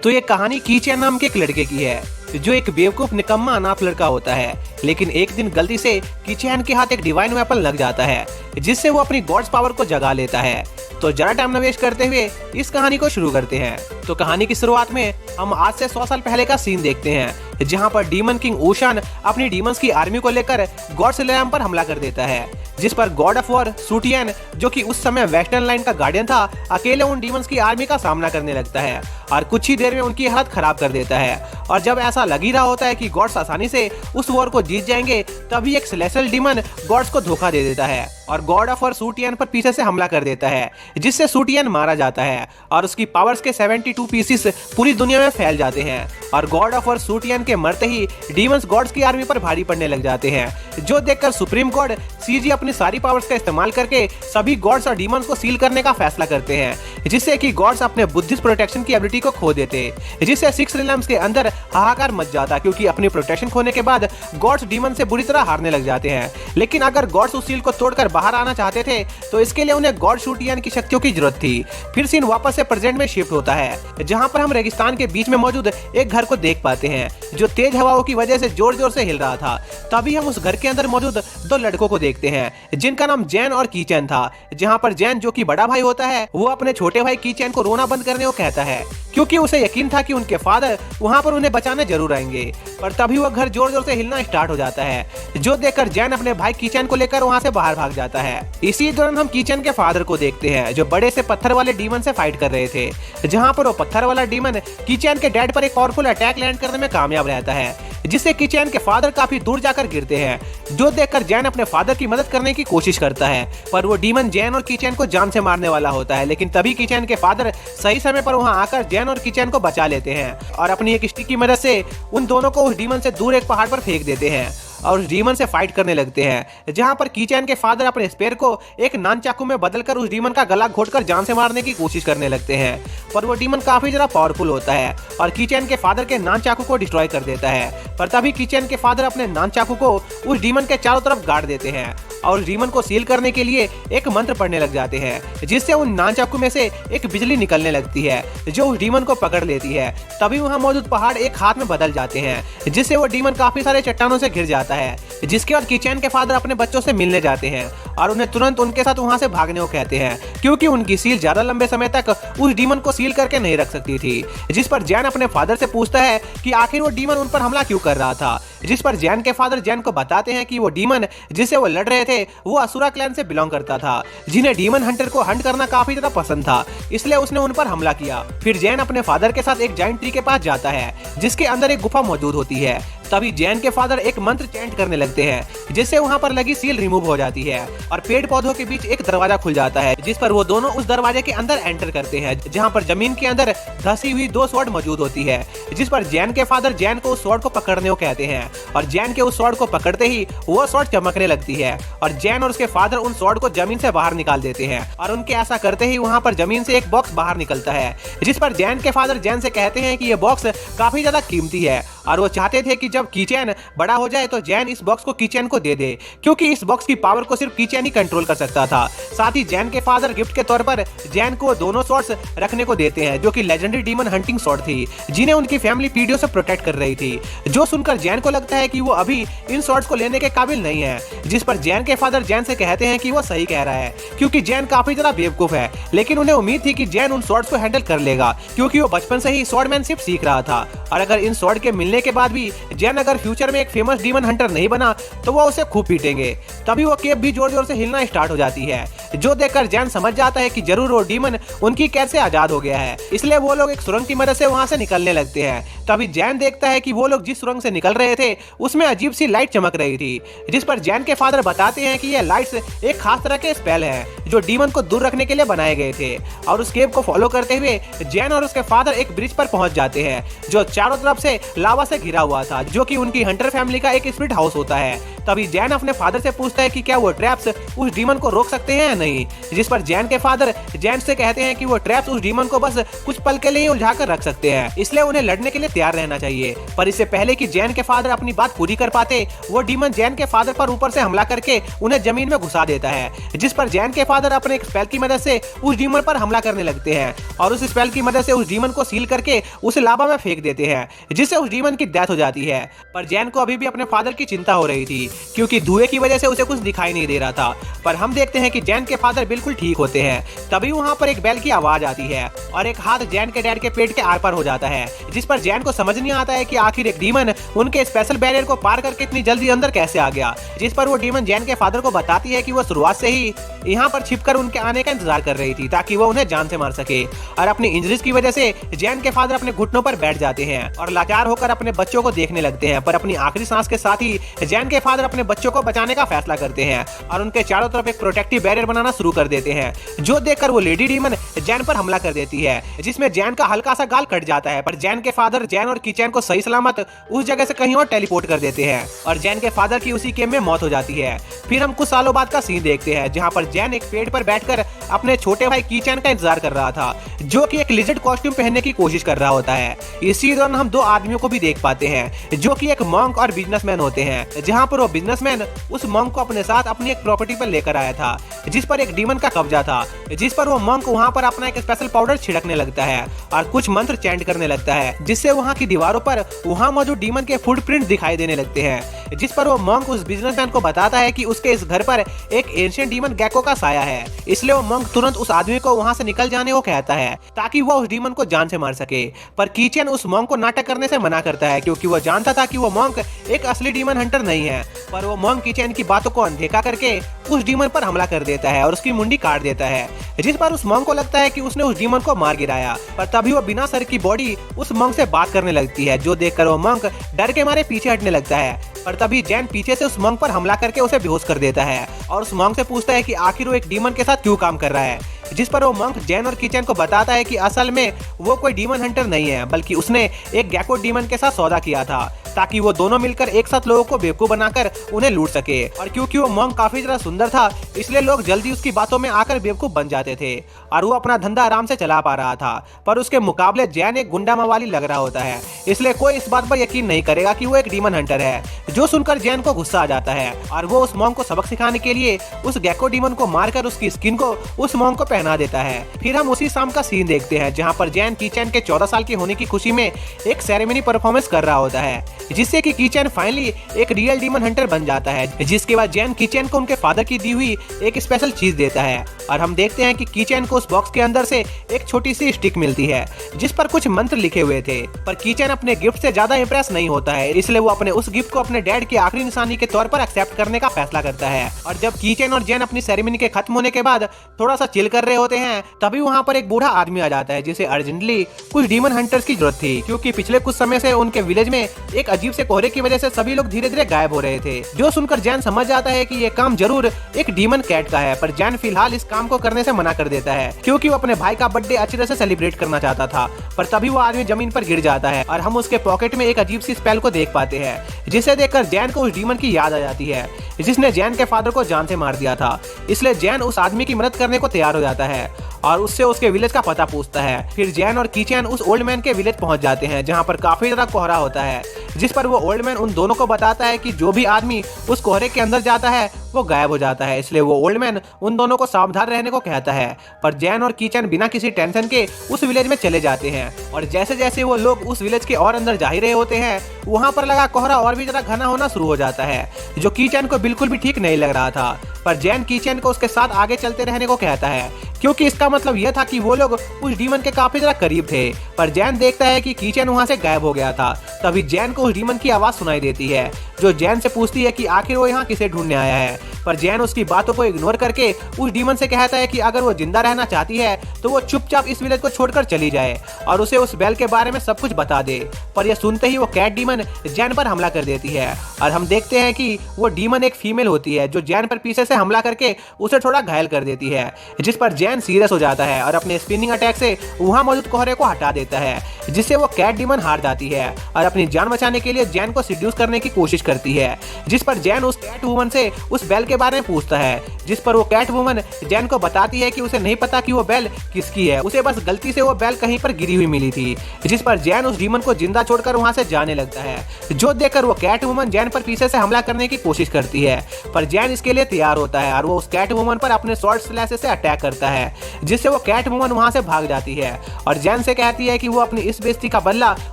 तो ये कहानी कीचैन नाम के एक लड़के की है जो एक बेवकूफ निकम्मा अनाथ लड़का होता है। लेकिन एक दिन गलती से कीचैन के हाथ एक डिवाइन वेपन लग जाता है जिससे वो अपनी गॉड्स पावर को जगा लेता है। तो जरा टाइम न वेस्ट करते हुए इस कहानी को शुरू करते हैं। तो कहानी की शुरुआत में हम आज से 100 साल पहले का सीन देखते हैं जहां पर डीमन किंग ऊशान अपनी डीमंस की आर्मी को लेकर गॉड सिलेम पर हमला कर देता है, जिस पर गॉड ऑफ वॉर सूटियन जो कि उस समय वेस्टर्न लाइन का गार्डियन था अकेले उन डीमंस की आर्मी का सामना करने लगता है और कुछ ही देर में उनकी हालत खराब कर देता है। और जब ऐसा लग ही रहा होता है कि गॉड्स आसानी से उस वॉर को जीत जाएंगे तभी एक सेलेस्टियल डीमन गॉड्स को धोखा दे देता है और गॉड ऑफ वॉर सूटियन पर पीछे से हमला कर देता है जिससे सूटियन मारा जाता है और उसकी पावर्स के 72 पीसेस पूरी दुनिया में फैल जाते हैं और गॉड ऑफ वॉर सूटियन के मरते ही डीमंस गॉड्स की आर्मी पर भारी पड़ने लग जाते हैं, जो देखकर सुप्रीम गॉड सीजी अपनी सारी पावर्स का इस्तेमाल करके सभी गॉड्स और डीमंस को सील करने का फैसला करते हैं, जिससे कि गॉड्स अपने बुद्धिस्ट प्रोटेक्शन की एबिलिटी को खो देते, जिससे 6 रिलम्स के अंदर हाहाकार मच जाता क्योंकि अपनी प्रोटेक्शन खोने के बाद गॉड्स डीमन से बुरी तरह हारने लग जाते हैं। लेकिन अगर गॉड्स उस सील को तोड़कर बाहर आना चाहते थे तो इसके लिए उन्हें गॉड शूटियन की शक्तियों की जरूरत थी। फिर सीन वापस से प्रेजेंट में शिफ्ट होता है जहां पर हम रेगिस्तान के बीच में मौजूद एक घर को देख पाते हैं जो तेज हवाओं की वजह से जोर जोर से हिल रहा था। तभी हम उस घर के अंदर मौजूद 2 लड़कों को देखते हैं जिनका नाम जैन और कीचैन था, जहां पर जैन जो कि बड़ा भाई होता है वो अपने छोटे भाई कीचैन को रोना बंद करने को कहता है क्योंकि उसे यकीन था कि उनके फादर वहां पर उन्हें बचाने जरूर आएंगे। पर तभी वह घर जोर जोर से हिलना स्टार्ट हो जाता है, जो देखकर जैन अपने भाई कीचैन को लेकर वहां से बाहर भाग जाता है। इसी दौरान हम कीचैन के फादर को देखते हैं जो बड़े से पत्थर वाले डीमन से फाइट कर रहे थे, जहां पर वो पत्थर वाला डीमन कीचैन के डैड पर एक पावरफुल अटैक लैंड करने में कामयाब रहता है, जिससे कीचैन के फादर काफी दूर जाकर गिरते हैं, जो देखकर जैन अपने फादर की मदद करने की कोशिश करता है। पर वो डीमन जैन और कीचैन को जान से मारने वाला होता है, लेकिन तभी कीचैन के फादर सही समय पर वहां आकर जैन और कीचैन को बचा लेते हैं और अपनी एक स्टिक की मदद से उन दोनों को उस डीमन से दूर एक पहाड़ पर फेंक देते हैं और उस डीमन से फाइट करने लगते हैं, जहां पर कीचैन के फादर अपने स्पेयर को एक नान चाकू में बदलकर उस डीमन का गला घोटकर जान से मारने की कोशिश करने लगते हैं। पर वो डीमन काफी ज्यादा पावरफुल होता है और कीचैन के फादर के नान चाकू को डिस्ट्रॉय कर देता है। पर तभी कीचैन के फादर अपने नान चाकू को उस डीमन के चारों तरफ गाड़ देते हैं और उस डीमन को सील करने के लिए एक मंत्र पढ़ने लग जाते हैं, जिससे उन नान चाकू में से एक बिजली निकलने लगती है जो उस डीमन को पकड़ लेती है। तभी वहां मौजूद पहाड़ एक हाथ में बदल जाते हैं, जिससे वो डीमन काफी सारे चट्टानों से घिर जाता है, जिसके बाद कीचैन के फादर अपने बच्चों से मिलने जाते हैं और उन्हें तुरंत उनके साथ वहां से भागने को कहते हैं क्योंकि उनकी सील ज्यादा लंबे समय तक उस डीमन को सील करके नहीं रख सकती थी। जिस पर जैन अपने फादर से पूछता है कि आखिर वो डीमन उन पर हमला क्यों कर रहा था, जिस पर जैन के फादर जैन को बताते हैं कि वो डीमन जिससे वो लड़ रहे थे वो असुरा क्लैन से बिलोंग करता था, जिन्हें डीमन हंटर को हंट करना काफी ज्यादा पसंद था, इसलिए उसने उन पर हमला किया। फिर जैन अपने फादर के साथ एक जाइंट ट्री के पास जाता है जिसके अंदर एक गुफा मौजूद होती है। तभी जैन के फादर एक मंत्र चैंट करने लगते हैं जिससे वहां पर लगी सील रिमूव हो जाती है और पेड़ पौधों के बीच एक दरवाजा खुल जाता है, जिस पर वो दोनों उस दरवाजे के अंदर एंटर करते हैं, जहां पर जमीन के अंदर धसी हुई 2 स्वॉर्ड मौजूद होती है, जिस पर जैन के फादर जैन को उस स्वॉर्ड को पकड़ने को कहते हैं और जैन के उस स्वॉर्ड को पकड़ते ही वो स्वॉर्ड चमकने लगती है और जैन और उसके फादर उन स्वॉर्ड को जमीन से बाहर निकाल देते हैं और उनके ऐसा करते ही वहां पर जमीन से एक बॉक्स बाहर निकलता है, जिस पर जैन के फादर जैन से कहते हैं कि ये बॉक्स काफी ज्यादा कीमती है और वो चाहते थे कि जब कीचैन बड़ा हो जाए तो जैन इस बॉक्स को कीचैन को दे दे क्योंकि इस बॉक्स की पावर को सिर्फ कीचैन ही कंट्रोल कर सकता था। साथ ही जैन के फादर गिफ्ट के तौर पर जैन को दोनों स्वॉर्ड्स रखने को देते हैं जो कि लेजेंडरी डीमन हंटिंग स्वॉर्ड थी, जिन्हें उनकी फैमिली पीढ़ियों से प्रोटेक्ट कर रही थी, जो सुनकर जैन को लगता है कि वो अभी इन स्वॉर्ड्स को लेने के काबिल नहीं है, जिस पर जैन के फादर जैन से कहते हैं कि वो सही कह रहा है क्योंकि जैन काफी ज्यादा बेवकूफ है, लेकिन उन्हें उम्मीद थी कि जैन उन स्वॉर्ड्स को हैंडल कर लेगा क्योंकि वो बचपन से ही स्वॉर्डमैनशिप सीख रहा था और अगर इन स्वॉर्ड के मिलने के बाद भी जैन अगर फ्यूचर में एक फेमस डीमन हंटर नहीं बना तो वो उसे खूब पीटेंगे। तभी वो केव भी जोर जोर से हिलना स्टार्ट हो जाती है, जो देखकर जैन समझ जाता है कि जरूर वो डीमन उनकी कैद से आजाद हो गया है, इसलिए वो लोग एक सुरंग की मदद से वहां से निकलने लगते हैं। तभी जैन देखता है कि वो लोग जिस सुरंग से निकल रहे थे उसमें अजीब सी लाइट चमक रही थी, जिस पर जैन के फादर बताते हैं कि ये लाइट्स एक खास तरह के स्पेल है जो डीमन को दूर रखने के लिए बनाए गए थे और उस केव को फॉलो करते हुए जैन और उसके फादर एक ब्रिज पर पहुंच जाते हैं जो चारों तरफ से लावा से घिरा हुआ था, जो कि उनकी हंटर फैमिली का एक स्पिरिट हाउस होता है, तभी जैन अपने फादर से पूछता है कि क्या वो ट्रैप्स उस डीमन को रोक सकते हैं या नहीं, जिस पर जैन के फादर जैन से कहते हैं कि वो ट्रैप्स उस डीमन को बस कुछ पल के लिए उलझा कर रख सकते हैं, इसलिए उन्हें लड़ने के लिए तैयार रहना चाहिए। पर इससे पहले कि जैन के फादर अपनी बात पूरी कर पाते, वो डीमन जैन के फादर पर ऊपर से हमला करके उन्हें जमीन में घुसा देता है, जिस पर जैन के फादर अपने एक स्पेल की मदद से उस डीमन पर हमला करने लगते हैं और उस स्पेल की मदद से उस डीमन को सील करके उसे लावा में फेंक देते हैं, जिससे उस डीमन की डेथ हो जाती है। पर जैन को अभी भी अपने फादर की चिंता हो रही थी, क्योंकि धुएं की वजह से उसे कुछ दिखाई नहीं दे रहा था। पर हम देखते हैं कि जैन के फादर बिल्कुल ठीक होते हैं। तभी वहाँ पर एक बेल की आवाज आती है और एक हाथ जैन के डैड के पेट के आर पार हो जाता है, जिस पर जैन को समझ नहीं आता है कि आखिर एक डीमन उनके स्पेशल बैरियर को पार करके इतनी जल्दी अंदर कैसे आ गया। जिस पर वो डीमन जैन के फादर को बताती है कि वो शुरुआत से ही यहाँ पर छिपकर उनके आने का इंतजार कर रही थी, ताकि वो उन्हें जान से मार सके। और अपनी इंजरीज की वजह से जैन के फादर अपने घुटनों पर बैठ जाते हैं और लाचार होकर अपने बच्चों को देखने लगते हैं। पर अपनी आखिरी सांस के साथ ही जैन के फादर अपने बच्चों को बचाने का फैसला करते हैं और उनके चारों तरफ एक प्रोटेक्टिव बैरियर बनाना शुरू कर देते हैं, जो देखकर वो लेडी डीमन जैन पर हमला कर देती है, जिसमें जैन का हल्का सा गाल कट जाता है। पर जैन के फादर जैन और कीचैन को सही सलामत उस जगह से कहीं और टेलीपोर्ट कर देते हैं और जैन के फादर की उसी गेम में मौत हो जाती है। फिर हम कुछ सालों बाद का सीन देखते हैं, जहां पर जैन एक पेड़ पर बैठकर अपने छोटे भाई कीचैन का इंतजार कर रहा था, जो कि एक लिजर्ड कॉस्ट्यूम पहनने की कोशिश कर रहा होता है। इसी दौरान हम दो आदमियों को भी देख पाते हैं, जो कि एक मॉन्क और बिजनेसमैन होते हैं, जहां पर वो बिजनेसमैन उस मॉन्क को अपने साथ अपनी एक प्रॉपर्टी पर लेकर आया था, जिस पर एक डीमन का कब्जा था, जिस पर वो मॉन्क वहां पर अपना एक स्पेशल पाउडर छिड़कने लगता है और कुछ मंत्र चैंट करने लगता है, जिससे वहां की दीवारों पर वहां मौजूद डीमन के फुटप्रिंट दिखाई देने लगते हैं। जिस पर वो मॉन्क उस बिजनेसमैन को बताता है कि उसके इस घर पर एक एंशिएंट डीमन गेको का साया है, इसलिए वो मॉन्क तुरंत उस आदमी को वहां से निकल जाने को कहता है, ताकि वो उस डीमन को जान से मार सके। पर कीचैन उस मॉन्क को नाटक करने से मना करता है, क्योंकि वो जानता था कि वो मॉन्क एक असली डीमन हंटर नहीं है। पर वो मॉन्क कीचैन की बातों को अनदेखा करके उस डीमन पर हमला कर देता है और उसकी मुंडी काट देता है, जिस पर उस मॉन्क को लगता है कि उसने उस डीमन को मार गिराया। पर तभी वो बिना सर की बॉडी उस मॉन्क से बात करने लगती है, जो देखकर वो मॉन्क डर के मारे पीछे हटने लगता है। पर तभी जैन पीछे से उस मॉन्क पर हमला करके उसे बेहोश कर देता है और उस मॉन्क से पूछता है कि आखिर वो एक डीमन के साथ क्यों काम कर रहा है, जिस पर वो मॉन्क जैन और कीचैन को बताता है कि असल में वो कोई डीमन हंटर नहीं है, बल्कि उसने एक गेको डीमन के साथ सौदा किया था, ताकि वो दोनों मिलकर एक साथ लोगों को बेवकूफ बनाकर उन्हें लूट सके। और क्योंकि वो मॉन्क काफी ज्यादा सुंदर था, इसलिए लोग जल्दी उसकी बातों में आकर बेवकूफ बन जाते थे और वो अपना धंधा आराम से चला पा रहा था। पर उसके मुकाबले जैन एक गुंडा मवाली लग रहा होता है, इसलिए कोई इस बात पर यकीन नहीं करेगा कि वो एक डीमन हंटर है। जो सुनकर जैन को गुस्सा आ जाता है और वो उस मॉन्क को सबक सिखाने के लिए उस गेको डीमन को मारकर उसकी स्किन को उस मॉन्क को पहना देता है। फिर हम उसी शाम का सीन देखते हैं, जहाँ पर जैन कीचैन के 14 साल के होने की खुशी में एक सेरेमनी परफॉर्मेंस कर रहा होता है, जिससे कि कीचैन फाइनली एक रियल डीमन हंटर बन जाता है। जिसके बाद जैन कीचैन को उनके फादर की दी हुई एक स्पेशल चीज देता है और हम देखते हैं कि कीचैन को उस बॉक्स के अंदर से एक छोटी सी स्टिक मिलती है, जिस पर कुछ मंत्र लिखे हुए थे। पर कीचैन अपने गिफ्ट से ज्यादा इंप्रेस नहीं होता है, इसलिए वो अपने उस गिफ्ट को अपने डैड की आखिरी निशानी के तौर पर एक्सेप्ट करने का फैसला करता है। और जब कीचैन और जैन अपनी सेरेमनी के खत्म होने के बाद थोड़ा सा चिल कर रहे होते हैं, तभी वहाँ पर एक बूढ़ा आदमी आ जाता है, जिसे अर्जेंटली कुछ डीमन हंटर्स की जरूरत थी, क्योंकि पिछले कुछ समय से उनके विलेज में एक अजीब से कोहरे की वजह से सभी लोग धीरे धीरे गायब हो रहे थे। जो सुनकर जैन समझ जाता है कि ये काम जरूर एक डीमन कैट का है। पर जैन फिलहाल इस काम को करने से मना कर देता है, क्योंकि वो अपने भाई का बर्थडे अच्छी तरह से सेलिब्रेट करना चाहता था। पर तभी वो आदमी जमीन पर गिर जाता है और हम उसके पॉकेट में एक अजीब सी स्पेल को देख पाते हैं, जिसे देखकर जैन को उस डीमन की याद आ जाती है, जिसने जैन के फादर को जान से मार दिया था। इसलिए जैन उस आदमी की मदद करने को तैयार हो जाता है और उससे उसके विलेज का पता पूछता है। फिर जैन और कीचैन उस ओल्ड मैन के विलेज पहुंच जाते हैं, जहां पर काफी ज्यादा कोहरा होता है, जिस पर वो ओल्ड मैन उन दोनों को बताता है कि जो भी आदमी उस कोहरे के अंदर जाता है वो गायब हो जाता है। इसलिए वो ओल्ड मैन उन दोनों को सावधान रहने को कहता है। पर जैन और कीचैन बिना किसी टेंशन के उस विलेज में चले जाते हैं और जैसे जैसे वो लोग उस विलेज के और अंदर जा ही रहे होते हैं, वहां पर लगा कोहरा और भी ज्यादा घना होना शुरू हो जाता है, जो कीचैन को बिल्कुल भी ठीक नहीं लग रहा था। पर जैन कीचैन को उसके साथ आगे चलते रहने को कहता है, क्योंकि इसका मतलब यह था कि वो लोग उस डीमन के काफी ज्यादा करीब थे। पर जैन देखता है कि कीचैन वहां से गायब हो गया था। तभी जैन को उस डीमन की आवाज सुनाई देती है, जो जैन से पूछती है कि आखिर वो यहाँ किसे ढूंढने आया है। पर जैन उसकी बातों को इग्नोर करके उस डीमन से कहता है कि अगर वो जिंदा रहना चाहती है तो वो चुपचाप इस विलेज को छोड़कर चली जाए और उसे उस बेल के बारे में सब कुछ बता दे। पर यह सुनते ही वो कैट डीमन जैन पर हमला कर देती है और हम देखते हैं कि वो डीमन एक फीमेल होती है, जो जैन पर पीछे से हमला करके उसे थोड़ा घायल कर देती है, जिस पर जैन सीरियस हो जाता है और अपने स्पिनिंग अटैक से वहां मौजूद कोहरे को हटा देता है, जिससे वो कैट डीमन हार जाती है और अपनी जान बचाने के लिए जैन को सिड्यूस करने की कोशिश करती है, जिस पर जैन उस कैट वुमन से उस बेल के बारे में पूछता है, जिस पर वो कैट वुमन जैन को बताती है कि उसे नहीं पता कि वो बेल किसकी है, उसे बस गलती से वो बेल कहीं पर गिरी हुई मिली थी। जिस पर जैन उस डीमन को जिंदा छोड़कर वहां से जाने लगता है, जो देखकर वो कैट वुमन जैन पर पीछे से हमला करने की कोशिश करती है, पर जैन इसके लिए तैयार होता है और वो उस कैट वुमन पर अपने शॉर्ट स्लैशेस से अटैक करता है, जिससे वो कैट वुमन वहां से भाग जाती है और जैन से कहती है कि वो अपनी इस बेइज्जती का बदला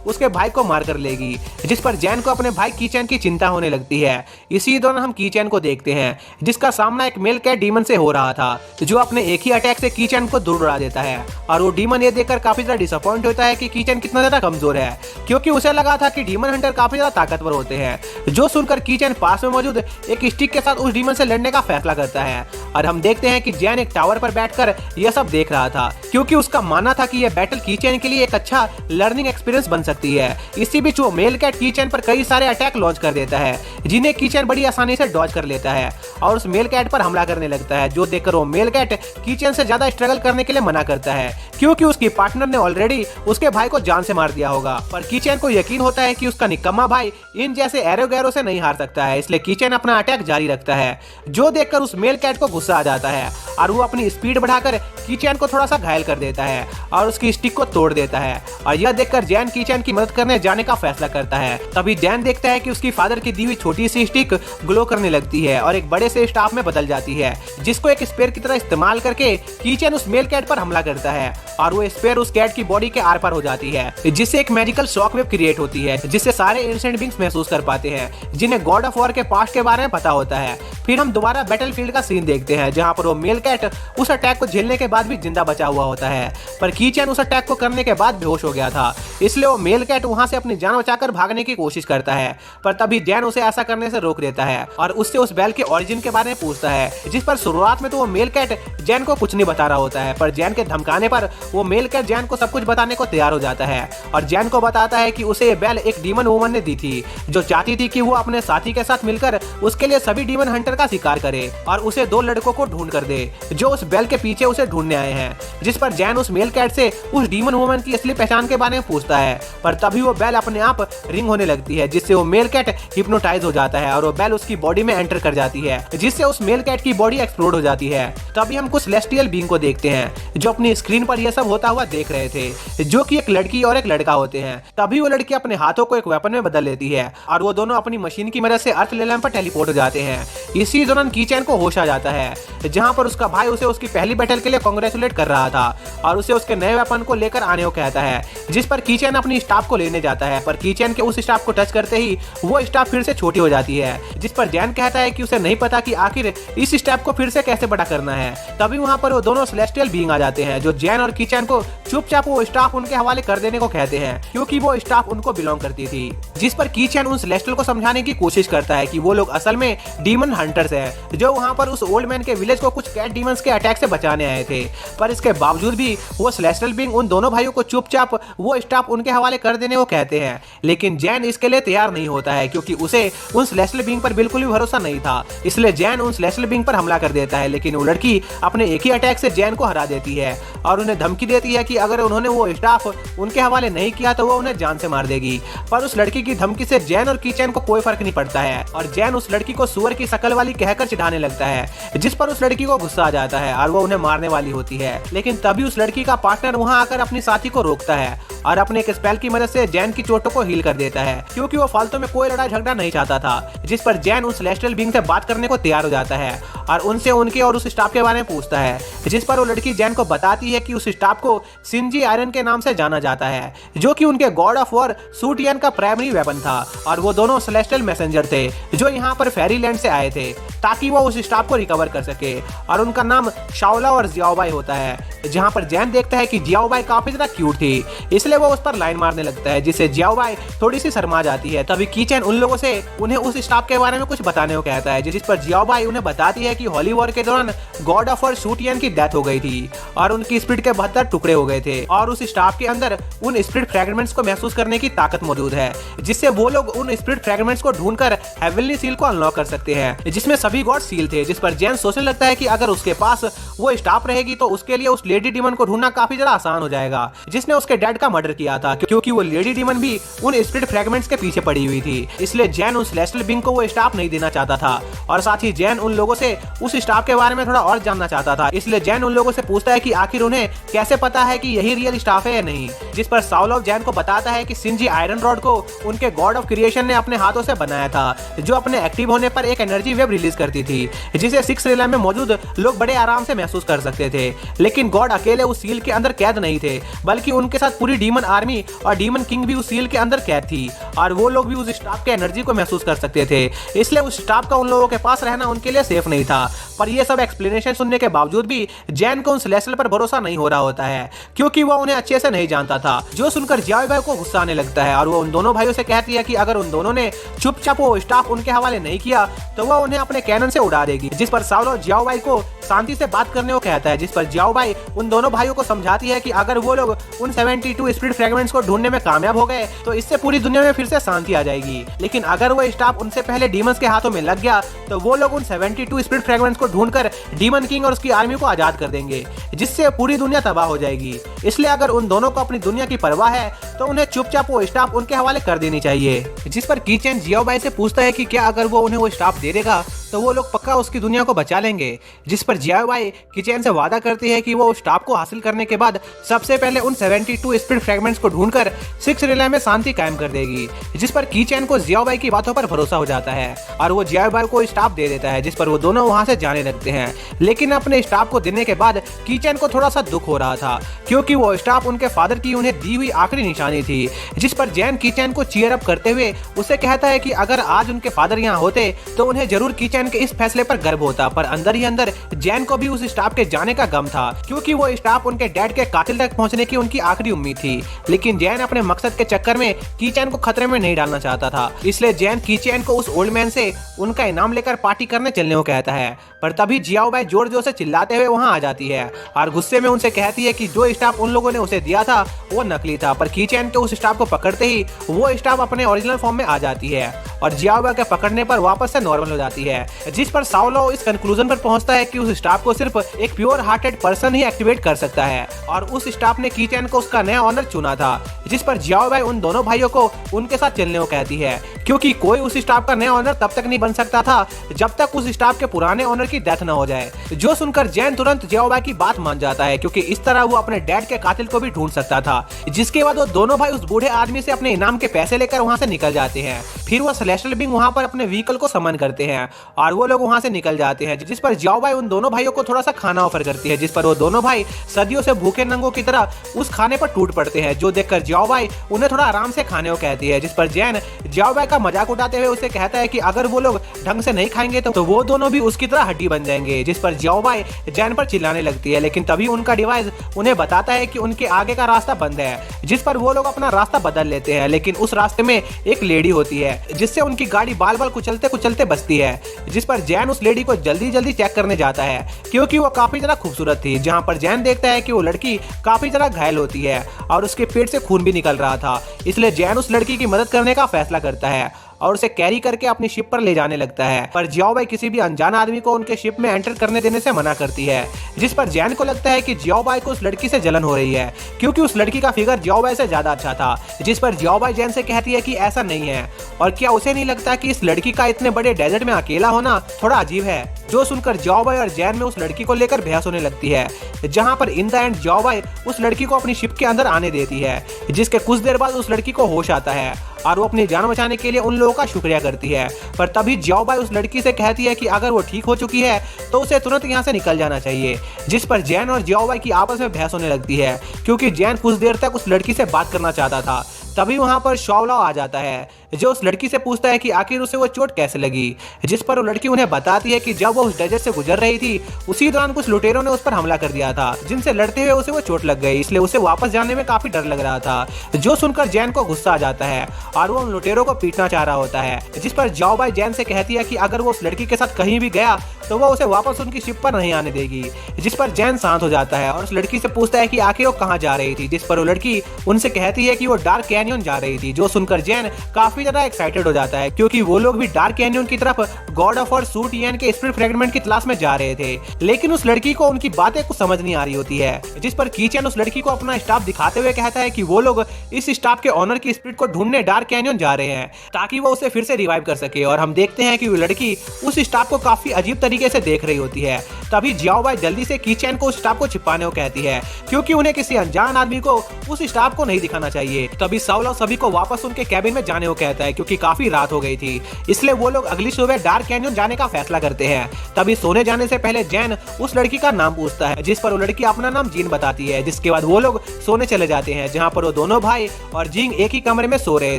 उसके भाई को मार कर लेगी। जिस पर जैन को अपने भाई कीचैन की चिंता होने लगती है। इसी दौरान हम कीचैन को देखते हैं, जिसका सामना एक मेल कैट डीमन से हो रहा था, जो अपने एक ही अटैक से कीचैन को दूर उड़ा देता है और वो डीमन ये देखकर काफी ज्यादा डिसअपॉइंट होता है कि कीचैन कितना ज्यादा कमजोर है, क्योंकि उसे लगा था कि डीमन हंटर काफी ज्यादा ताकतवर होते हैं। जो सुनकर कीचैन पास में मौजूद एक स्टिक के साथ उस डीमन से लड़ने का फैसला करता है और हम देखते हैं कि जैन एक टावर पर बैठकर यह सब देख रहा था, क्योंकि उसका मानना था कि यह बैटल कीचैन के लिए एक अच्छा लर्निंग एक्सपीरियंस बन सकती है। इसी बीच वो मेल कैट कीचैन पर कई सारे अटैक लॉन्च कर देता है, जिन्हें कीचैन बड़ी आसानी से डॉज कर लेता है और उस मेल कैट पर हमला करने लगता है, जो देखकर वो मेल कैट कीचैन से ज्यादा स्ट्रगल करने के लिए मना करता है, क्योंकि उसकी पार्टनर ने ऑलरेडी उसके भाई को जान से मार दिया होगा। पर कीचैन को यकीन होता है कि उसका निकम्मा भाई इन जैसे एरो गैरो से नहीं हार सकता है, इसलिए कीचैन अपना अटैक जारी रखता है, जो देखकर उस मेल कैट को गुस्सा आ जाता है और वो अपनी स्पीड बढ़ाकर कीचैन को थोड़ा सा घायल कर देता है और उसकी स्टिक को तोड़ देता है। और यह देखकर जैन कीचैन की मदद करने जाने का फैसला करता है। तभी जैन देखता है कि उसकी फादर की दी हुई छोटी सी स्टिक ग्लो करने लगती है और एक बड़े से स्टाफ में बदल जाती है, जिसको एक स्पेयर की तरह इस्तेमाल करके कीचैन उस मेल कैट पर हमला करता है और वो स्पेयर उस कैट की बॉडी के आर पार हो जाती है, जिससे एक मैजिकल शॉक वेव क्रिएट होती है, जिससे सारे एंशिएंट बीइंग्स महसूस कर पाते हैं, जिन्हें गॉड ऑफ वॉर के पास्ट के बारे में पता होता है। फिर हम दोबारा बैटलफील्ड का सीन देखते हैं, जहां पर वो मेल कैट उस अटैक को झेलने के बाद भी जिंदा बचा हुआ होता है, पर कीचैन उस अटैक को करने के बाद बेहोश हो गया था, इसलिए वो मेल कैट वहां से अपनी जान बचाकर भागने की कोशिश करता है। पर तभी जैन उसे ऐसा करने से रोक देता है और उससे उस बेल के ओरिजिन के बारे में पूछता है, जिस पर शुरुआत में तो वो मेल कैट जैन को कुछ नहीं बता रहा होता है, पर जैन के धमकाने पर वो मेल कैट जैन को सब कुछ बताने को तैयार हो जाता है और जैन को बताता है कि उसे ये बेल एक डीमन वुमन ने दी थी, जो चाहती थी कि वो अपने साथी के साथ मिलकर उसके लिए सभी डीमन हंटर का शिकार करे और उसे 2 लड़कों को ढूंढ कर दे, जो उस बेल के पीछे उसे ढूंढने आए हैं। जिस पर जैन उस मेल कैट से उस डीमन वुमन की असली पहचान के बारे में पूछता है, पर तभी वो बेल अपने आप रिंग होने लगती है, जिससे वो मेल कैट हिप्नोटाइज हो जाता है और वो बेल उसकी बॉडी में एंटर कर जाती है, जिससे उस मेल कैट की बॉडी एक्सप्लोड हो जाती है। तभी हम कुछ सेलेस्टियल बीइंग को देखते हैं, जो अपनी स्क्रीन पर यह सब होता हुआ देख रहे थे, जो कि एक लड़की और एक लड़का होते हैं। तभी वो लड़की अपने हाथों को एक वेपन में बदल लेती है और वो दोनों अपनी मशीन की मदद से अर्थ लेलैंड पर टेलीपोर्ट हो जाते हैं। इसी दौरान कीचैन को होश आ जाता है, जहां पर उसका भाई उसे उसकी पहली बैटल के लिए कांग्रेचुलेट कर रहा था और उसे उसके नए वेपन को लेकर आने को कहता है, जिस पर कीचैन अपनी स्टाफ को लेने जाता है, पर कीचैन के उस स्टाफ को टच करते ही वो स्टाफ फिर से छोटी हो जाती है, जिस पर जैन कहता है कि उसे नहीं पता कि आखिर इस स्टाफ को फिर से कैसे बड़ा करना है। तभी वहां पर वो दोनों सेलेस्टियल बीइंग आ जाते हैं, जो जैन और कीचैन को चुपचाप वो स्टाफ उनके हवाले कर देने को कहते हैं, क्योंकि वो स्टाफ उनको बिलोंग करती थी। जिस पर कीचैन उन सेलेस्टियल को समझाने की कोशिश करता है कि वो लोग असल में डीमन हंटर्स हैं, जो वहां पर उस ओल्ड मैन के विलेज को कुछ कैट डीमंस के अटैक से बचाने आए थे। पर इसके बावजूद भी वो सेलेस्टियल बीइंग उन दोनों भाइयों को चुपचाप वो स्टाफ उनके हवाले कर देने को कहते हैं, लेकिन जैन इसके लिए तैयार नहीं होता है, क्योंकि उसे उन सेलेस्टियल बीइंग पर बिल्कुल भी भरोसा नहीं था। इसलिए जैन उन सेलेस्टियल बीइंग पर हमला कर देता है, लेकिन वो लड़की अपने एक ही अटैक से जैन को हरा देती है और उन्हें धमकी देती है कि अगर उन्होंने वो स्टाफ उनके हवाले नहीं किया तो वो उन्हें जान से मार देगी। पर उस लड़की की धमकी से जैन और कीचैन को कोई फर्क नहीं पड़ता है और जैन उस लड़की को सुअर की शकल वाली कहकर चिढ़ाने लगता है, जिस पर उस लड़की को गुस्सा आ जाता है और वो उन्हें मारने वाली होती है। लेकिन तभी उस लड़की का पार्टनर वहां आकर अपनी साथी को रोकता है और अपने एक स्पेल की मदद से जैन की चोटों को हील कर देता है, क्योंकि वो फालतू में कोई लड़ाई झगड़ा नहीं चाहता था। जिस पर जैन उस सेलेस्टियल बीइंग से बात करने को तैयार हो जाता है और उनसे उनके और उस स्टाफ के बारे में पूछता है, जिस पर वो लड़की जैन को बताती है कि उस स्टाफ को शिनजी आयरन के नाम से जाना जाता है, जो कि उनके गॉड ऑफ वॉर सूटियन का प्राइमरी वेपन था और वो दोनों सेलेस्टियल मैसेंजर थे, जो यहाँ पर फेरीलैंड से आए थे ताकि वो उस स्टाफ को रिकवर कर सके। और उनका नाम शाओला और जियाओबाई होता है, जहाँ पर जैन देखता है कि जियाओबाई काफी ज्यादा क्यूट थी, इसलिए वो उस पर लाइन मारने लगता है, जिससे जियाओबाई थोड़ी सी शर्मा जाती है। तभी कीचैन उन लोगों से उन्हें उस स्टाफ के बारे में कुछ बताने को कहता है, जिस पर जियाओबाई उन्हें बताती है कि होली वॉर के दौरान God of war shoe Tian की डेथ हो गई थी और उनकी स्पिरिट के 72 टुकड़े हो गए थे और उस स्टाफ के अंदर उन स्पिरिट फ्रैगमेंट्स को महसूस करने की ताकत मौजूद है, जिससे वो लोग उन स्पिरिट फ्रैगमेंट्स को ढूंढकर हेवनली सील को अनलॉक कर सकते हैं, जिसमें सभी गॉड सील थे। जिस पर जैन सोचने लगता है कि अगर उसके पास वो स्टाफ रहेगी तो उसके लिए उस लेडी डीमन को ढूंढना काफी ज्यादा आसान हो जाएगा, जिसने उसके डैड का मर्डर किया था, क्योंकि वो लेडी डीमन भी उन स्पिरिट फ्रैगमेंट्स के पीछे पड़ी हुई थी। इसलिए जैन उस सेलेस्टियल बीइंग को वो स्टाफ नहीं देना चाहता था और साथ ही जैन उन लोगों से उस स्टाफ के बारे में थोड़ा और जानना चाहता था। इसलिए जैन उन लोगों से पूछता है कि आखिर उन्हें कैसे पता है कि यही रियल स्टाफ है या नहीं, जिस पर साउलव जैन को बताता है कि सिंजी आयरन रॉड को उनके गॉड ऑफ क्रिएशन ने अपने हाथों से बनाया था, जो अपने एक्टिव होने पर एक एनर्जी वेव रिलीज करती थी, जिसे 6 रिलम में मौजूद लोग बड़े आराम से महसूस कर सकते थे। लेकिन गॉड अकेले उस सील के अंदर कैद नहीं थे, बल्कि उनके साथ पूरी डीमन आर्मी और डीमन किंग भी उस सील के अंदर कैद थी और वो लोग भी उस स्टाफ के एनर्जी को महसूस कर सकते थे। इसलिए उस स्टाफ का उन लोगों के पास रहना उनके लिए सेफ नहीं था। पर ये सब एक्सप्लेनेशन सुनने के बावजूद भी जैन को उन सेलेस्टियल पर भरोसा नहीं हो रहा होता है, क्योंकि वो उन्हें अच्छे से नहीं जानता था। जो सुनकर जियाओ भाई को गुस्सा आने लगता है और वो उन दोनों भाइयों से कहती है कि अगर उन दोनों ने चुपचाप वो स्टाफ उनके हवाले नहीं किया तो वो उन्हें अपने कैनन से उड़ा देगी। जिस पर साउलो जियाओ भाई को शांति से बात करने को कहता है, जिस पर जियाओ भाई उन दोनों भाइयों को समझाती है कि अगर वो लोग उन 72 स्पिरिट फ्रैगमेंट्स को ढूंढने में कामयाब हो गए तो इससे पूरी दुनिया में फिर से शांति आ जाएगी। लेकिन अगर वो स्टाफ उनसे पहले डीमंस के हाथों में लग गया तो वो लोग उन 72 स्पिरिट फ्रैगमेंट्स को ढूंढकर डीमन किंग और उसकी आर्मी को आजाद कर देंगे, जिससे पूरी दुनिया तबाह हो जाएगी। इसलिए अगर उन दोनों को अपनी दुनिया की परवाह है तो उन्हें चुपचाप वो स्टाफ उनके हवाले कर देनी चाहिए। जिस पर कीचेन जियाओ भाई से पूछता है कि क्या अगर वो उन्हें वो स्टाफ दे देगा तो वो लोग पक्का उसकी दुनिया को बचा लेंगे। जिस पर जियाओ भाई कीचेन से वादा करती है कि वो उस स्टाफ को हासिल करने के बाद सबसे पहले उन 72 स्पिरिट फ्रैगमेंट्स को ढूंढकर 6 रिलम में शांति कायम कर देगी। जिस पर कीचेन को जियाओ भाई की बातों पर भरोसा हो जाता है और वो जियाओ भाई को स्टाफ दे देता है, जिस पर वो दोनों वहां से जाने लगते हैं। लेकिन अपने स्टाफ को देने के बाद कीचेन को थोड़ा सा दुख हो रहा था, क्योंकि वो स्टाफ उनके फादर की उन्हें दी हुई आखिरी निशानी थी। जिस पर जैन कीचेन को चीयर अप करते हुए उसे कहता है कि अगर आज उनके फादर यहाँ होते तो उन्हें जरूर कीचेन के इस फैसले पर गर्व होता। पर अंदर ही अंदर जैन को भी उस स्टाफ के जाने का गम था, क्योंकि वो स्टाफ उनके डैड के कातिल तक पहुंचने की उनकी आखिरी उम्मीद थी। लेकिन जैन अपने मकसद के चक्कर में कीचेन को खतरे में नहीं डालना चाहता था, इसलिए जैन कीचेन को उस ओल्ड मैन से उनका इनाम लेकर पार्टी करने चलने को कहता है। पर तभी जियाओ भाई जोर जोर से चिल्लाते हुए वहां आ जाती है और गुस्से में उनसे कहती है कि जो स्टाफ उन लोगों ने उसे दिया था वो नकली था। पर कीचेन के उस स्टाफ को पकड़ते ही वो स्टाफ अपने ओरिजिनल फॉर्म में आ जाती है और जियाओ भाई के पकड़ने पर वापस से नॉर्मल हो जाती है। जिस पर साउलो इस कंक्लूजन पर पहुंचता है कि उस स्टाफ को सिर्फ एक प्योर हार्टेड पर्सन ही एक्टिवेट कर सकता है और उस स्टाफ ने कीचेन को उसका नया ऑनर चुना था। जिस पर जियाओ भाई उन दोनों भाइयों को उनके साथ चलने को कहती है, क्योंकि कोई उस स्टाफ का नया ऑनर तब तक नहीं बन सकता था जब तक उस स्टाफ के पुराने ऑनर की डेथ न हो जाए। जो सुनकर जैन तुरंत जियाओ भाई की बात मान जाता है, क्योंकि इस तरह वो अपने डैड के कातिल को भी ढूंढ सकता था। जिसके बाद वो दोनों भाई उस बूढ़े आदमी से अपने इनाम के पैसे लेकर वहां से निकल जाते हैं। फिर वो सेलेस्टियल बीइंग वहां पर अपने व्हीकल को समन करते हैं और वो लोग वहां से निकल जाते हैं। जिस पर जियाओ भाई उन दोनों भाइयों को थोड़ा सा खाना ऑफर करती है, जिस पर वो दोनों भाई सदियों से भूखे नंगों की तरह उस खाने पर टूट पड़ते हैं, जो देखकर जियाओ भाई उन्हें थोड़ा आराम से खाने को कहती है। जिस पर जैन जियाओ भाई का मजाक उड़ाते हुए उसे कहता है कि अगर वो लोग ढंग से नहीं खाएंगे तो वो दोनों भी उसकी तरह हड्डी बन जाएंगे। जिस पर जियाओ भाई जैन पर चिल्लाने लगती है, लेकिन तभी उनका डिवाइस उन्हें बताता है कि उनके आगे का रास्ता बंद है। जिस पर वो लोग अपना रास्ता बदल लेते हैं, लेकिन उस रास्ते में एक लेडी होती है जिससे उनकी गाड़ी बाल बाल कुचलते कुचलते बचती है। जिस पर जैन उस लेडी को जल्दी जल्दी चेक करने जाता है, क्योंकि वो काफी ज्यादा खूबसूरत थी। जहां पर जैन देखता है कि वो लड़की काफी ज्यादा घायल होती है और उसके पेट से खून भी निकल रहा था, इसलिए जैन उस लड़की की मदद करने का फैसला करता है और उसे कैरी करके अपनी शिप पर ले जाने लगता है। पर जियाओ भाई किसी भी अनजान आदमी को उनके शिप में एंटर करने देने से मना करती है। जिस पर जैन को लगता है कि जियाओ भाई को उस लड़की से जलन हो रही है, क्योंकि उस लड़की का फिगर जियाओ भाई से ज्यादा अच्छा था। जिस पर जियाओ भाई जैन से कहती है कि ऐसा नहीं है और क्या उसे नहीं लगता कि इस लड़की का इतने बड़े डेजर्ट में अकेला होना थोड़ा अजीब है। जो सुनकर जियाओ भाई और जैन में उस लड़की को लेकर बहस होने लगती है, जहां पर इन द एंड जियाओ भाई उस लड़की को अपनी शिप के अंदर आने देती है। जिसके कुछ देर बाद उस लड़की को होश आता है और वो अपनी जान बचाने के लिए उन लोगों का शुक्रिया करती है। पर तभी जियाओ भाई उस लड़की से कहती है कि अगर वो ठीक हो चुकी है तो उसे तुरंत यहाँ से निकल जाना चाहिए। जिस पर जैन और जियाओ भाई की आपस में बहस होने लगती है, क्योंकि जैन कुछ देर तक उस लड़की से बात करना चाहता था। तभी वहां पर शॉवलाओ आ जाता है, जो उस लड़की से पूछता है कि आखिर उसे वो चोट कैसे लगी, जिस पर वो लड़की उन्हें बताती है कि जब वो उस डेजर्ट से गुजर रही थी उसी दौरान कुछ लुटेरों ने उस पर हमला कर दिया था, जिनसे लड़ते हुए उसे वो चोट लग गई, इसलिए उसे वापस जाने में काफी डर लग रहा था। जो सुनकर जैन को गुस्सा आ जाता है और वो उन लुटेरों को पीटना चाह रहा होता है, जिस पर जाओ बाई जैन से कहती है कि अगर वो उस लड़की के साथ कहीं भी गया तो वो उसे वापस उनकी शिप पर नहीं आने देगी, जिस पर जैन शांत हो जाता है और उस लड़की से पूछता है कि आखिर वो कहाँ जा रही थी, जिस पर वो लड़की उनसे कहती है कि वो डार्क कैनियन जा रही थी। जो सुनकर जैन काफी ज्यादा एक्साइटेड हो जाता है क्योंकि वो लोग भी डार्क कैनियन की तरफ गॉड ऑफ और सूट ईएन के स्पिरिट फ्रेगमेंट की तलाश में जा रहे थे, लेकिन उस लड़की को उनकी बातें कुछ समझ नहीं आ रही होती है, जिस पर कीचैन उस लड़की को अपना स्टाफ दिखाते हुए कहता है कि वो लोग इस स्टाफ के ऑनर की स्पिरिट को ढूंढने डार्क कैनियन जा रहे हैं ताकि वो उसे फिर से रिवाइव कर सके। और हम देखते हैं कि वो लड़की उस स्टाफ को काफी अजीब तरीके से देख रही होती है। तभी जियाओ बाई जल्दी से कीचैन को उस स्टाफ को छिपाने को कहती है क्योंकि उन्हें किसी अनजान आदमी को उस स्टाफ को नहीं दिखाना चाहिए। तभी साओलाओ सभी को वापस उनके कैबिन में जाने को कहता है क्योंकि काफी रात हो गई थी, इसलिए वो लोग अगली सुबह डार्क कैनियन जाने का फैसला करते हैं। तभी सोने जाने से पहले जैन उस लड़की का नाम पूछता है, जिस पर वो लड़की अपना नाम जीन बताती है। जिसके बाद वो लोग सोने चले जाते हैं, जहां पर वो दोनों भाई और जिंग एक ही कमरे में सो रहे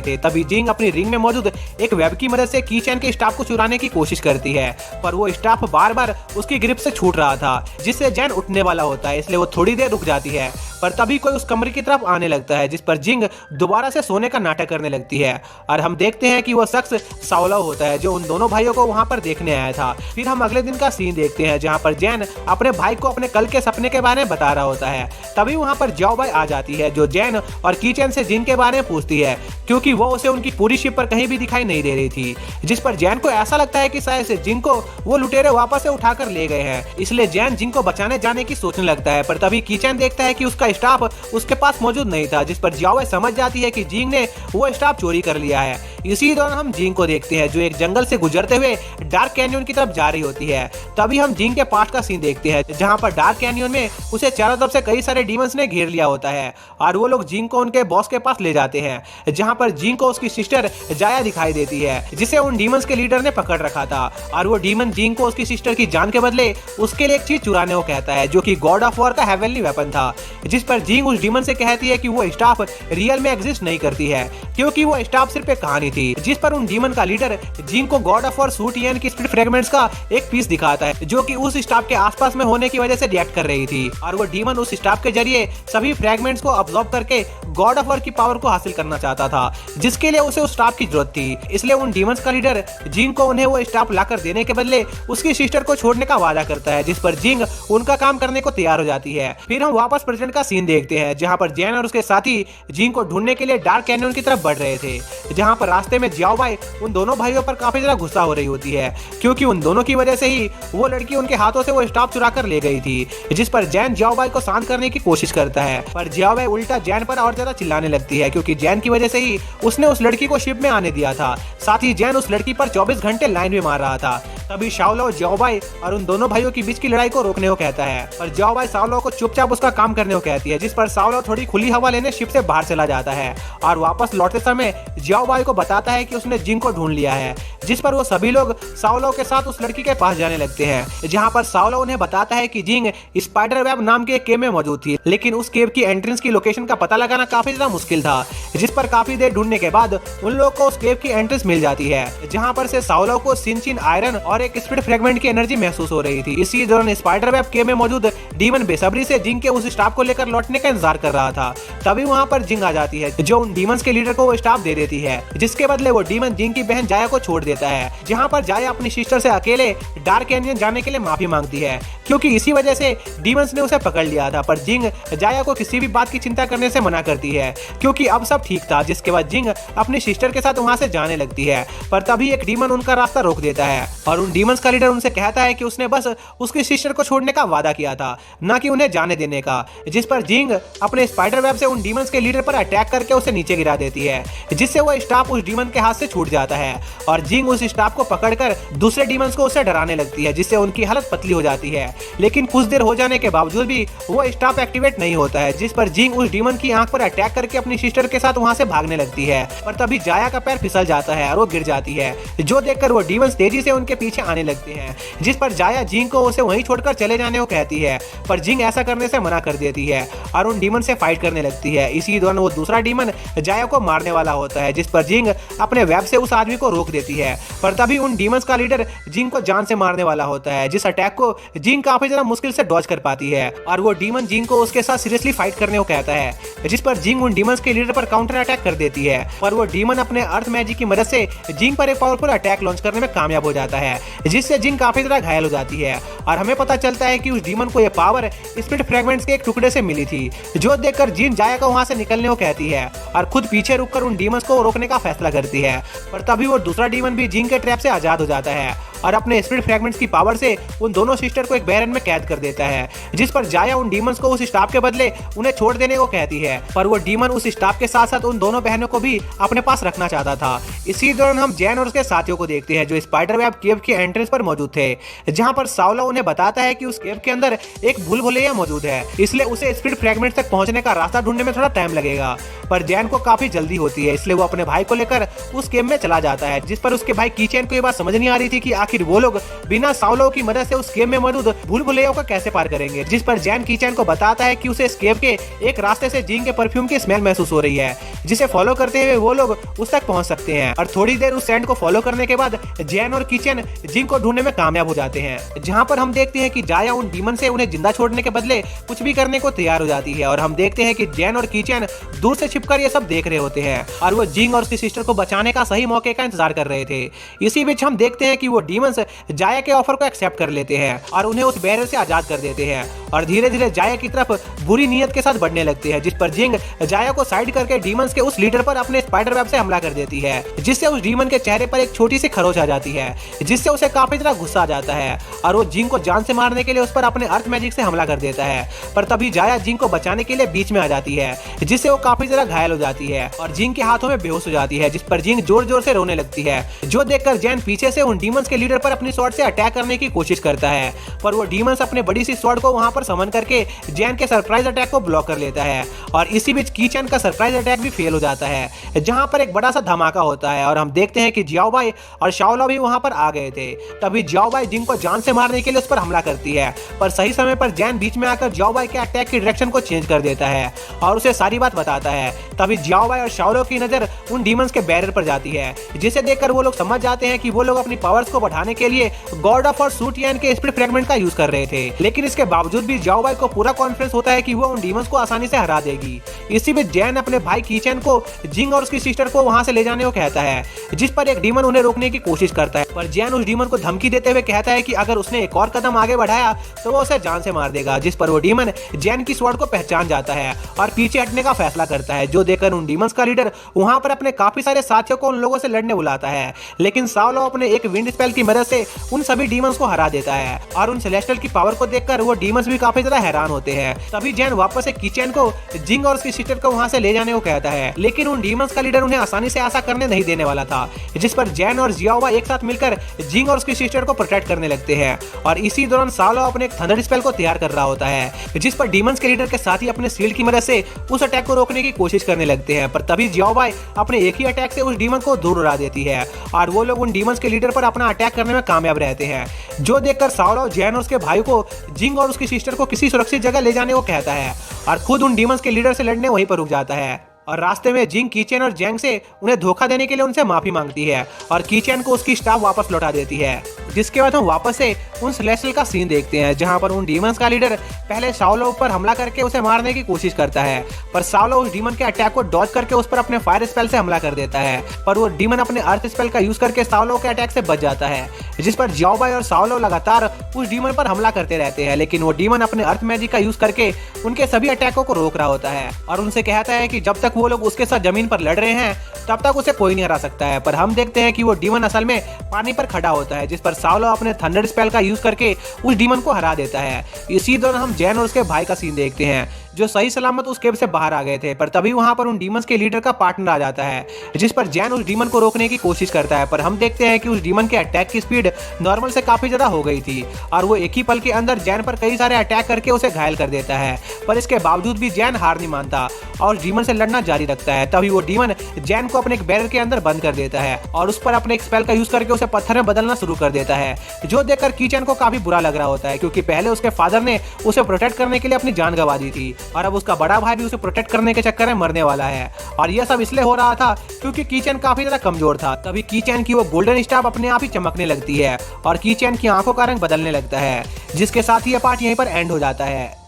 थे। तभी जिंग अपनी रिंग में मौजूद एक वेब की मदद से कीचैन के स्टाफ को चुराने की कोशिश करती है, पर वो स्टाफ बार बार उसकी ग्रिप से छूट रहा था, जिससे जैन उठने वाला होता है, इसलिए वो थोड़ी देर रुक जाती है। पर तभी कोई उस कमरे की तरफ आने लगता है, जिस पर जिंग दोबारा से सोने का नाटक करने लगती है और हम देखते हैं कि वो शख्स साओलाओ होता है जो उन दोनों भाइयों को वहां पर देखने आया था। फिर हम अगले दिन का सीन देखते हैं जहां पर जैन अपने भाई को अपने कल के सपने के बारे में बता रहा होता है। तभी वहां पर जाओ बाई आ जाती है जो जैन और कीचैन से जिंग के बारे में पूछती है क्योंकि वो उसे उनकी पूरी शिप पर कहीं भी दिखाई नहीं दे रही थी, जिस पर जैन को ऐसा लगता है कि शायद से जिंग को वो लुटेरे वापस से उठाकर ले गए हैं, इसलिए जैन जिंग को बचाने जाने की सोचने लगता है। पर तभी कीचैन देखता है कि उसका स्टाफ उसके पास मौजूद नहीं था, जिस पर जियाओ बाई समझ जाती है कि जिंग ने वो स्टाफ चोरी कर लिया है। इसी दौरान हम जिंग को देखते हैं जो एक जंगल से गुजरते हुए डार्क कैनियन की तरफ जा रही होती है। तभी हम जिंग के पास्ट का सीन देखते हैं जहां पर डार्क कैनियन में उसे चारों तरफ से कई सारे डीमंस ने घेर लिया होता है और वो लोग जिंग को उनके बॉस के पास ले जाते हैं, जहां पर जिंग को उसकी सिस्टर जाया दिखाई देती है जिसे उन डीमंस के लीडर ने पकड़ रखा था। और वो डीमन जिंग को उसकी सिस्टर की जान के बदले उसके लिए एक चीज चुराने को कहता है जो कि गॉड ऑफ वॉर का हेवनली वेपन था, जिस पर जिंग उस डीमन से कहती है कि वो स्टाफ रियल में एग्जिस्ट नहीं करती है क्योंकि वो स्टाफ सिर्फ एक कहानी थी। जिस पर उन डीमन का लीडर जिंग को गॉड ऑफ वॉर सूट ईएन की स्पिरिट फ्रेगमेंट्स का एक पीस दिखाता है जो कि उस स्टाफ के आसपास में होने की वजह से रिएक्ट कर रही थी और वो डीमन उस स्टाफ के जरिए सभी फ्रेगमेंट्स को अब्सॉर्ब करके गॉड ऑफ वॉर की पावर को हासिल करना चाहता था, जिसके लिए उसे उस स्टाफ की जरूरत थी। इसलिए उन डीमंस का लीडर जिंग को उन्हें वो स्टाफ लाकर देने के बदले उसकी सिस्टर को छोड़ने का वादा करता है, जिस पर जिंग उनका काम करने को तैयार हो जाती है। फिर हम वापस प्रेजेंट का सीन देखते हैं जहां पर जैन और उसके साथी जिंग को ढूंढने के लिए डार्क कैनियन की तरफ बढ़ रहे थे, जहां पर रास्ते में जियाओ बाई उन दोनों भाइयों पर काफी ज्यादा गुस्सा हो रही होती है क्योंकि उन दोनों की वजह से ही वो लड़की उनके हाथों से वो स्टाफ चुरा कर ले गई थी, जिस पर जैन जियाओ बाई को शांत करने की कोशिश करता है। पर जियाओ बाई उल्टा जैन पर और ज्यादा चिल्लाने लगती है क्योंकि जैन की वजह से ही उसने उस लड़की को शिप में आने दिया था, साथ ही जैन उस लड़की पर 24 घंटे लाइन में मार रहा था। तभी साओलाओ जियाओ बाई और उन दोनों भाइयों के बीच की लड़ाई को रोकने को कहता है और जियाओ बाई साओलाओ को चुपचाप उसका काम करने को कहती है, जिस पर साओलाओ थोड़ी खुली हवा लेने शिप से बाहर चला जाता है और वापस लौटते समय जियाओ बाई को बताता है कि उसने जिंग को ढूंढ लिया है, जिस पर वो सभी लोग साओलाओ के साथ उस लड़की के पास जाने लगते हैं, जहां पर साओलाओ उन्हें बताता है कि जिंग स्पाइडर वेब नाम के एक केव में मौजूद थी, लेकिन उस केव की एंट्रेंस की लोकेशन का पता लगाना काफी ज्यादा मुश्किल था, जिस पर काफी देर ढूंढने के बाद उन लोगों को उस केव की एंट्रेंस मिल जाती है, जहां पर से साओलाओ को सिंचिन आयरन और एक स्पिरिट फ्रेगमेंट की एनर्जी महसूस हो रही थी। इसी दौरान स्पाइडर वेब केव में मौजूद डीमन बेसब्री से जिंग के उस स्टाफ को लेकर लौटने का इंतजार कर रहा था। तभी वहां पर जिंग आ जाती है जो उन डीमंस के लीडर को वो स्टाफ दे देती है, जिसके बदले वो डीमन जिंग की बहन जाया को छोड़ देता है, जहां पर जाया अपनी सिस्टर से अकेले डार्क कैनियन जाने के लिए माफी मांगती है क्योंकि इसी वजह से डीमंस ने उसे पकड़ लिया था। पर जिंग जाया को किसी भी बात की चिंता करने से मना करती है क्योंकि अब सब ठीक था, जिसके बाद जिंग अपनी सिस्टर के साथ वहां से जाने लगती है। पर तभी एक डीमन उनका रास्ता रोक देता है और उन डीमंस का लीडर उनसे कहता है कि उसने बस उसकी सिस्टर को छोड़ने का वादा किया था, न कि उन्हें जाने देने का, जिस पर जिंग अपने स्पाइडर वेब से उन डीमंस के लीडर पर अटैक करके उसे नीचे गिरा देती है, जिससे वो स्टाफ उस डीमन के हाथ से छूट जाता है और जिंग उस स्टाफ को पकड़कर दूसरे डीमंस को उससे डराने लगती है, जिससे उनकी हालत पतली हो जाती है। लेकिन कुछ देर हो जाने के बावजूद भी वो स्टाफ एक्टिवेट नहीं होता है, जिस पर जिंग उस डीमन की आंख पर अटैक करके अपनी सिस्टर के साथ वहां से भागने लगती है। पर तभी जाया का पैर फिसल जाता है और वो गिर जाती है, जो देखकर वो डीमंस तेजी से उनके पीछे आने लगते हैं, जिस पर जाया जिंग को उसे वहीं छोड़कर चले जाने को कहती है। पर जिंग ऐसा करने से मना कर देती है और उन डीमन से फाइट करने लगती है। इसी दौरान वो दूसरा डीमन जाया को मारने वाला होता है, जिस पर जिंग अपने वेब से उस आदमी को रोक देती है। पर तभी उन डीमंस का लीडर जिंग को जान से मारने वाला होता है, जिस अटैक को जिंग काफी ज्यादा मुश्किल से डॉज कर पाती है और वो डीमन जिंग को उसके साथ सीरियसली फाइट करने को कहता है, जिस पर जिंग उन डीमंस के लीडर पर काउंटर अटैक कर देती है। पर वो डीमन अपने अर्थ मैजिक की मदद से जिंग पर एक पावरफुल अटैक लॉन्च करने में कामयाब हो जाता है, जिससे जिंग काफी ज्यादा घायल हो जाती है। और हमें पता चलता है कि उस डीमन को यह पावर स्पिरिट फ्रैगमेंट्स के एक टुकड़े से मिली थी, जो देखकर जिन जाया को वहां से निकलने को कहती है और खुद पीछे रुककर उन डीमंस को रोकने का फैसला करती है। पर तभी वो दूसरा डीमन भी जिंग के ट्रैप से आजाद हो जाता है और अपने स्पिरिट फ्रैगमेंट्स की पावर से उन दोनों सिस्टर को एक बैरन में कैद कर देता है, जिस पर जाया उन डीमंस को उस स्टाफ के बदले उन्हें छोड़ देने को कहती है। पर वो डीमन उस स्टाफ के साथ साथ उन दोनों बहनों को भी अपने पास रखना चाहता था। इसी दौरान हम जैन और उसके साथियों को देखते हैं, जो स्पाइडर वेब केव के एंट्रेंस पर मौजूद थे, जहां पर सावला उन्हें बताता है कि उस केव के अंदर एक भूल भुलैया मौजूद है, इसलिए उसे स्पिरिट फ्रैगमेंट तक पहुंचने का रास्ता ढूंढने में थोड़ा टाइम लगेगा। पर जैन को काफी जल्दी होती है, इसलिए वो अपने भाई को लेकर उस केव में चला जाता है, जिस पर उसके भाई कीचैन को ये बात समझ नहीं आ रही थी कि आखिर वो लोग बिना सावलों की मदद से उस केव में मौजूद भूल भुलैया को कैसे पार करेंगे। जिस पर जैन कीचैन को बताता है कि उसे इस केव के एक रास्ते से जिंग के परफ्यूम की स्मेल महसूस हो रही है, जिसे फॉलो करते हुए वो लोग उस तक पहुंच सकते हैं। और थोड़ी देर उस सेंड को फॉलो करने के बाद जैन और कीचैन जिंग को ढूंढने में कामयाब हो जाते हैं, जहां पर हम देखते हैं कि जाया उन डीमन से उन्हें जिंदा छोड़ने के बदले कुछ भी करने को तैयार हो जाती है। और हम देखते हैं कि जैन और कीचैन दूर से छिपकर ये सब देख रहे होते हैं और वो जिंग और उसकी सिस्टर को बचाने का सही मौके का इंतजार कर रहे थे। इसी बीच हम देखते हैं कि वो डीमंस जाया के ऑफर को एक्सेप्ट कर लेते हैं और उन्हें उस बैरियर से आजाद कर देते हैं और धीरे धीरे जाया की तरफ बुरी नीयत के साथ बढ़ने लगते हैं, जिस पर जिंग जाया को साइड करके डीमंस के उस लीडर पर अपने स्पाइडर वेब से हमला कर देती है, जिससे उस डीमन के चेहरे पर एक छोटी सी खरोच आ जाती है, जिससे उसे काफी ज्यादा गुस्सा आ जाता है और वो जिंग को जान से मारने के लिए उस पर अपने अर्थ मैजिक से हमला कर देता है। पर तभी जाया जिंग को बचाने के लिए बीच में आ जाती है, जिससे वो काफी ज्यादा घायल हो जाती है और जिंग के हाथों में बेहोश हो जाती है, जिस पर जिंग जोर जोर से रोने लगती है, जो देखकर जैन पीछे से उन डीमंस के लीडर पर अपनी स्वॉर्ड से अटैक करने की कोशिश करता है। पर वो डीमंस अपने बड़ी सी स्वॉर्ड को वहां पर समन करके जैन के सरप्राइज अटैक को ब्लॉक कर लेता है और इसी बीच कीचैन का सरप्राइज अटैक भी फेल हो जाता है, जहां पर एक बड़ा सा धमाका होता है और हम देखते हैं कि जियाओ भाई और शाओला भी वहां पर आ गए थे। तभी जियाओ भाई जिंग को जान से मारने के लिए उस पर हमला करती है, पर सही समय पर जैन बीच में आकर जियाओ भाई के अटैक की डायरेक्शन को चेंज कर देता है और उसे सारी बात बताता है। तभी जियाओ भाई और शाओला की नजर उन डीमंस के बैरियर पर जाती है, जिसे देखकर वो लोग समझ जाते हैं कि वो लोग अपनी पावर्स को बढ़ाने के लिए गॉड ऑफ और सूटियन के स्पिरिट फ्रैगमेंट का यूज कर रहे थे। लेकिन इसके बावजूद भी जियाओ भाई को पूरा कॉन्फिडेंस होता है कि वो उन डीमंस को आसानी से हरा देगी। इसी बीच जैन अपने भाई कीचैन को जिंग और उसकी सिस्टर को वहां से ले जाने को कहता है, जिस पर एक डीमन उन्हें रोकने की कोशिश करता है, पर जैन उस डीमन को धमकी देते हुए कहता है कि अगर उसने एक और कदम आगे बढ़ाया तो वो उसे जान से मार देगा। जिस पर वो डीमन जैन की स्वॉर्ड को पहचान जाता है और पीछे हटने का फैसला करता है, जो देखकर उन डीमंस का लीडर वहां पर अपने काफी सारे साथियों को उन लोगों से लड़ने बुलाता है। लेकिन सावलो अपने एक विंड स्पेल की मदद से उन सभी डीमंस को हरा देता है और उन सेलेस्टियल की पावर को देखकर वो डीमंस भी काफी ज्यादा हैरान होते हैं। तभी जैन वापस से कीचैन को जिंग और उसकी सिस्टर को वहां से ले जाने को कहता है, लेकिन उन डीमंस का लीडर उन्हें आसानी से ऐसा करने नहीं देने वाला था, जिस पर जैन और जियाओ एक साथ मिलकर जिंग और उसकी सिस्टर को प्रोटेक्ट करने लगते हैं। और इसी दौरान सावलो अपने एक थंडर स्पेल को तैयार कर रहा होता है, जिस पर डीमंस के लीडर के साथ ही अपने शील्ड की मदद से उस अटैक को रोकने की कोशिश करने लगते हैं। पर तभी जियाओ अपने एक ही अटैक से उस डीमन को दूर उड़ा देती है और वो लोग उन डीमंस के लीडर पर अपना अटैक करने में कामयाब रहते हैं, जो देखकर सावलो जैन और उसके भाई को जिंग और उसकी सिस्टर को किसी सुरक्षित जगह ले जाने को कहता है और खुद उन डीमंस के लीडर से लड़ने वहीं पर रुक जाता है। और रास्ते में जिंग कीचैन और जैंग से उन्हें धोखा देने के लिए उनसे माफी मांगती है और कीचैन को उसकी स्टाफ वापस लौटा देती है, जिसके बाद हम वापस से उन सेलेस्टियल का सीन देखते हैं, जहां पर उन डीमंस का लीडर पहले सावलो पर हमला करके उसे मारने की कोशिश करता है, पर सावलो उस डीमन के अटैक को डॉज करके उस पर अपने फायर स्पेल से हमला कर देता है, पर वो डीमन अपने अर्थ स्पेल का यूज करके सावलो के अटैक से बच जाता है, जिस पर जियाओ भाई और सावलो लगातार उस डीमन पर हमला करते रहते हैं। लेकिन वो डीमन अपने अर्थ मैजिक का यूज करके उनके सभी अटैकों को रोक रहा होता है और उनसे कहता है कि जब तक वो लोग उसके साथ जमीन पर लड़ रहे हैं तब तक उसे कोई नहीं हरा सकता है। पर हम देखते हैं कि वो डीमन असल में पानी पर खड़ा होता है, जिस पर सावलो अपने थंडर स्पेल का यूज करके उस डीमन को हरा देता है। इसी दौरान हम जैन और उसके भाई का सीन देखते हैं, जो सही सलामत उस केव से बाहर आ गए थे। पर तभी वहां पर उन डीमंस के लीडर का पार्टनर आ जाता है, जिस पर जैन उस डीमन को रोकने की कोशिश करता है। पर हम देखते हैं कि उस डीमन के अटैक की स्पीड नॉर्मल से काफी ज्यादा हो गई थी और वो एक ही पल के अंदर जैन पर कई सारे अटैक करके उसे घायल कर देता है। पर इसके बावजूद भी जैन हार नहीं मानता और डीमन से लड़ना जारी रखता है। तभी वो डीमन जैन को अपने एक बैरर के अंदर बंद कर देता है और उस पर अपने एक स्पेल का यूज करके उसे पत्थर में बदलना शुरू कर देता है, जो देखकर कीचैन को काफी बुरा लग रहा होता है, क्योंकि पहले उसके फादर ने उसे प्रोटेक्ट करने के लिए अपनी जान गंवा दी थी और अब उसका बड़ा भाई भी उसे प्रोटेक्ट करने के चक्कर में मरने वाला है। और यह सब इसलिए हो रहा था क्योंकि कीचैन काफी ज्यादा कमजोर था। तभी कीचैन की वो गोल्डन स्टाफ अपने आप ही चमकने लगती है और कीचैन की आंखों का रंग बदलने लगता है, जिसके साथ ही यह पार्ट यहीं पर एंड हो जाता है।